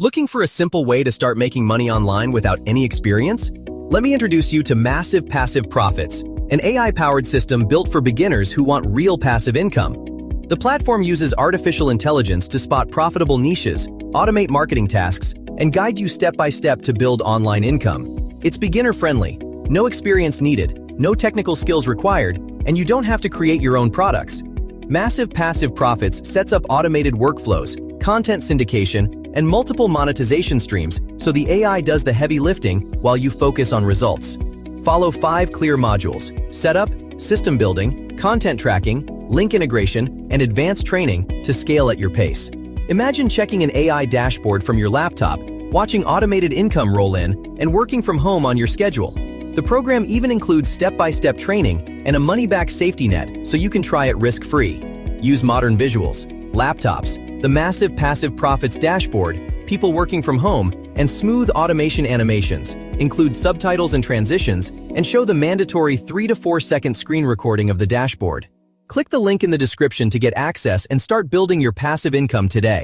Looking for a simple way to start making money online without any experience? Let me introduce you to Massive Passive Profits, an AI-powered system built for beginners who want real passive income. The platform uses artificial intelligence to spot profitable niches, automate marketing tasks, and guide you step-by-step to build online income. It's beginner-friendly, no experience needed, no technical skills required, and you don't have to create your own products. Massive Passive Profits sets up automated workflows, content syndication, and multiple monetization streams so the AI does the heavy lifting while you focus on results. Follow 5 clear modules: setup, system building, content tracking, link integration, and advanced training to scale at your pace. Imagine checking an AI dashboard from your laptop, watching automated income roll in, and working from home on your schedule. The program even includes step-by-step training and a money-back safety net so you can try it risk-free. Use modern visuals, laptops, the Massive Passive Profits dashboard, people working from home, and smooth automation animations, include subtitles and transitions, and show the mandatory 3 to 4 second screen recording of the dashboard. Click the link in the description to get access and start building your passive income today.